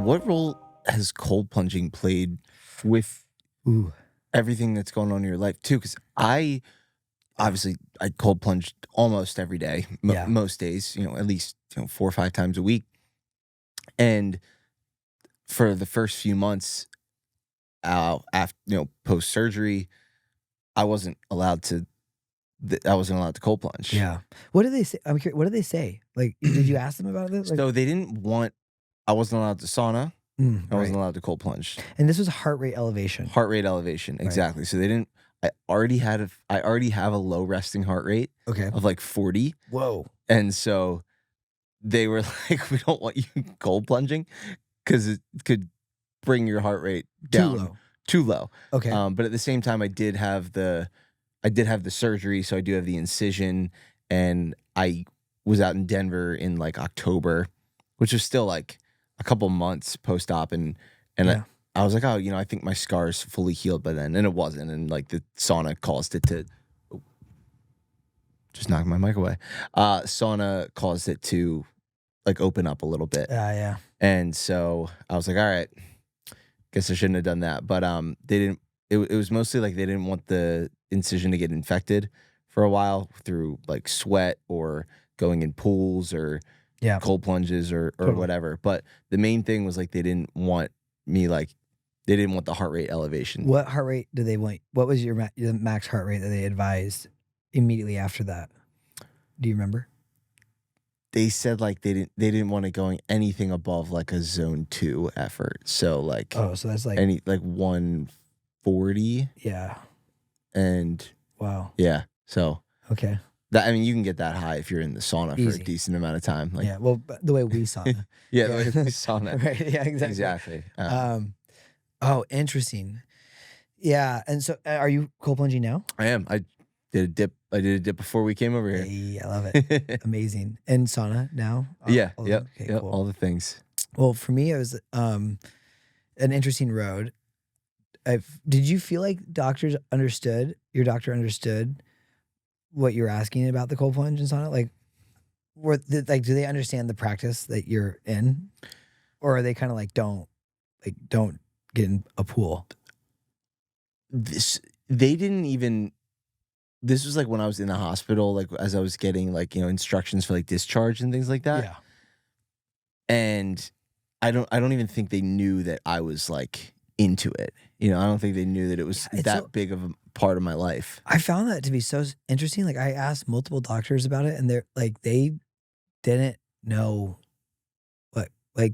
What role has cold plunging played with Ooh. everything that's going on in your life too? Because I cold plunged almost every day, Yeah. most days, at least 4 or 5 times a week. And for the first few months, after post surgery, I wasn't allowed to. I wasn't allowed to cold plunge. Yeah. What did they say? I'm curious. What did they say? Like, did you ask them about it? Like, So they didn't want. I wasn't allowed to sauna. I right. wasn't allowed to cold plunge. And this was heart rate elevation. Heart rate elevation, Right. exactly. So they didn't. I already have a low resting heart rate Okay. of like 40, Whoa. and so they were like, "We don't want you cold plunging because it could bring your heart rate down too low." Okay. But at the same time, I did have the surgery, so I do have the incision, and I was out in Denver in like October, which was still like a couple months post op, and Yeah. I was like, oh, I think my scar's fully healed by then, and it wasn't, and like the sauna caused it to. Just knocked my mic away. Sauna caused it to like open up a little bit. Yeah. And so I was like, all right, guess I shouldn't have done that. But they didn't. It was mostly like they didn't want the incision to get infected for a while through like sweat or going in pools or Yeah. cold plunges or Totally. whatever. But the main thing was like they didn't want me like they didn't want the heart rate elevation. What heart rate did they want? What was your max heart rate that they advised immediately after that? Do you remember? They said like they didn't want it going anything above like a zone 2 effort. So like Oh, so that's like any like 140 yeah. and Wow. yeah. So Okay. that you can get that high if you're in the sauna for Easy. a decent amount of time. Like Yeah. Well, the way we saw it. yeah, the way we sauna. Right. Yeah. Exactly. Exactly. Oh, interesting. Yeah. And so, are you cold plunging now? I am. I did a dip before we came over here. Hey, I love it. Amazing. And sauna now? Yeah. Okay, Yep. cool. All the things. Well, for me, it was an interesting road. Did you feel like your doctor understood what you were asking about the cold plunge and sauna? Like, do they understand the practice that you're in? Or are they kind of like, don't get in a pool? They didn't even. This was like when I was in the hospital, like as I was getting like instructions for like discharge and things like that. Yeah. And I don't even think they knew that I was like into it. I don't think they knew that it was that big of a part of my life. I found that to be so interesting. Like I asked multiple doctors about it, and they didn't know what I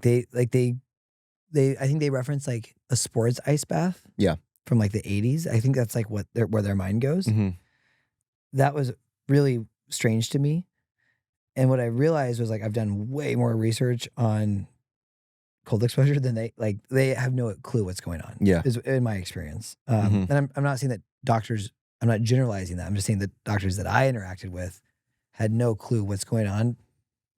think they referenced like a sports ice bath. Yeah. From like the 80s. I think that's like where their mind goes. Mm-hmm. That was really strange to me. And what I realized was like I've done way more research on cold exposure than they have no clue what's going on. Yeah. Is in my experience. And I'm not saying that doctors, I'm not generalizing that. I'm just saying that doctors that I interacted with had no clue what's going on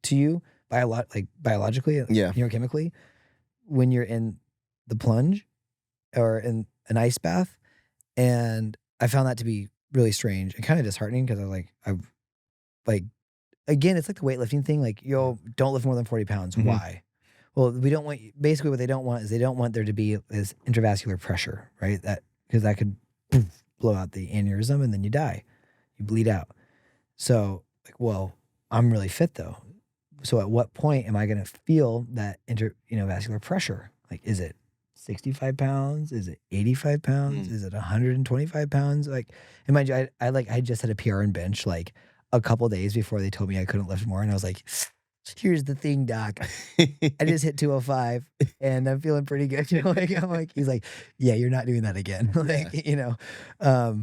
to you biologically, neurochemically, when you're in the plunge or in an ice bath. And I found that to be really strange and kind of disheartening because again, it's like the weightlifting thing. Like, don't lift more than 40 pounds. Mm-hmm. Why? Well, basically what they don't want is they don't want there to be this intravascular pressure, right? Because that could blow out the aneurysm and then you die. You bleed out. So like, well, I'm really fit though. So at what point am I going to feel that vascular pressure? Like, is it 65 pounds? Is it 85 pounds? Is it 125 pounds? Like, and mind you, I just had a PRN bench like a couple days before they told me I couldn't lift more, and I was like, "Here's the thing, doc. I just hit 205, and I'm feeling pretty good." He's like, "Yeah, you're not doing that again." Are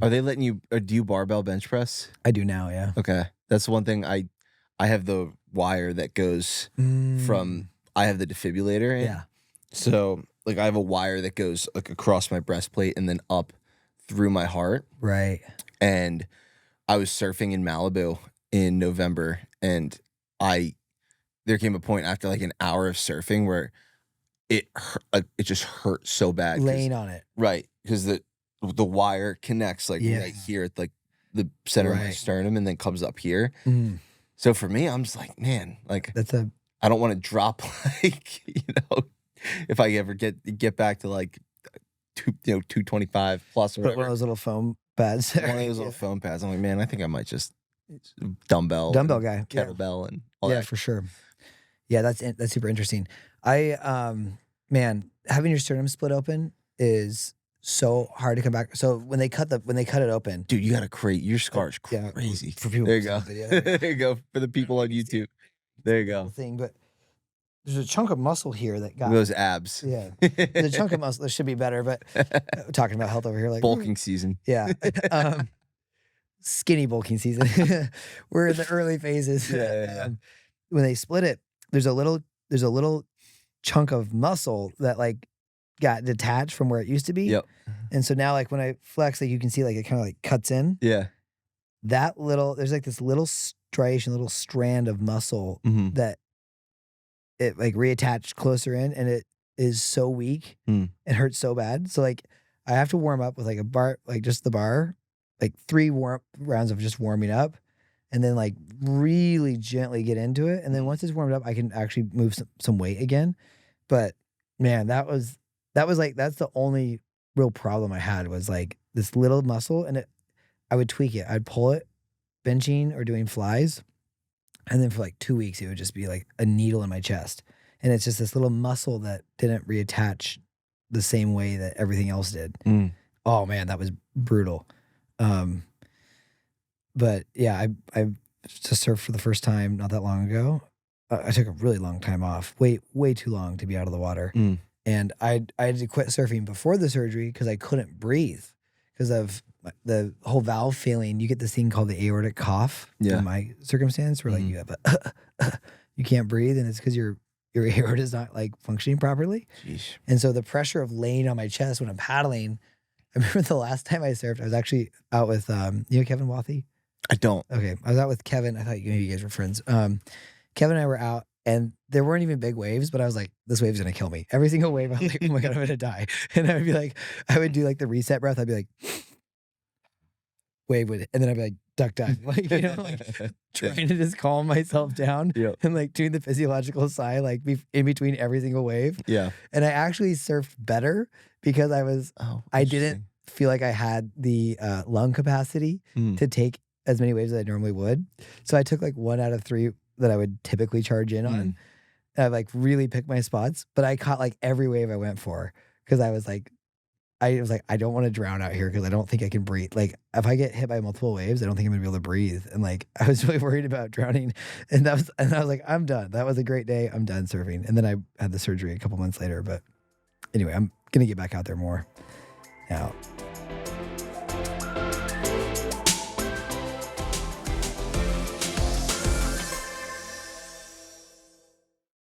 they letting you? Or do you barbell bench press? I do now. Yeah. Okay, that's one thing. I have the wire that goes from. I have the defibrillator in. Yeah. So like I have a wire that goes like across my breastplate and then up through my heart. Right. And I was surfing in Malibu in November, and there came a point after like an hour of surfing where it just hurt so bad. Laying on it. Right. Because the wire connects like right here at like the center of my sternum and then comes up here. So for me, I'm just like, man, like I don't want to drop like, if I ever get back to like 225 plus or Put one of whatever. those little foam pads. One of those little foam pads. I'm like, man, I think I might just dumbbell and guy. Yeah. kettlebell and all Yeah, that. for sure. Yeah, that's super interesting. Man, having your sternum split open is so hard to come back. So when they cut it open, Dude, you gotta create your scar's yeah, crazy. for people There you who go. see the video. There you go. For the people on YouTube. There you go. Thing, but there's a chunk of muscle here that got Those abs. Yeah, there's a chunk of muscle that should be better, but talking about health over here, like Bulking season. Yeah, skinny bulking season. We're in the early phases. Yeah. When they split it, there's a little chunk of muscle that like got detached from where it used to be. Yep. And so now like when I flex, like you can see like it kind of like cuts in. Yeah. There's like this little striation, little strand of muscle that it like reattached closer in, and it is so weak and hurts so bad. So like I have to warm up with like a bar, like just the bar, like 3 rounds of just warming up, and then like really gently get into it. And then once it's warmed up, I can actually move some weight again. But man, that's the only real problem I had was like this little muscle, and I would tweak it. I'd pull it benching or doing flies. And then for like 2 weeks, it would just be like a needle in my chest. And it's just this little muscle that didn't reattach the same way that everything else did. Oh man, that was brutal. But yeah, I just surfed for the first time not that long ago. I took a really long time off, way too long to be out of the water. And I had to quit surfing before the surgery because I couldn't breathe because of the whole valve failing. You get this thing called the aortic cough. Yeah. In my circumstance, where like you have you can't breathe, and it's because your aorta is not like functioning properly. Jeez. And so the pressure of laying on my chest when I'm paddling. I remember the last time I surfed, I was actually out with you know Kevin Wathy? I don't. Okay, I was out with Kevin. I thought maybe you guys were friends. Kevin and I were out, and there weren't even big waves, but I was like, this wave's gonna kill me. Every single wave, I'm like, oh my God, I'm gonna die. And I would be like, I would do like the reset breath. I'd be like, wave with it. And then I'd be like, duck dive. Like, you know, like trying to just calm myself down and like doing the physiological sigh, like in between every single wave. Yeah. And I actually surfed better because I didn't feel like I had the lung capacity to take as many waves as I normally would. So I took like 1 out of 3 that I would typically charge in on. And I like really picked my spots, but I caught like every wave I went for because I was like, I don't want to drown out here because I don't think I can breathe. Like if I get hit by multiple waves, I don't think I'm gonna be able to breathe. And like I was really worried about drowning. And I was like, I'm done. That was a great day. I'm done surfing. And then I had the surgery a couple months later. But anyway, I'm gonna get back out there more now.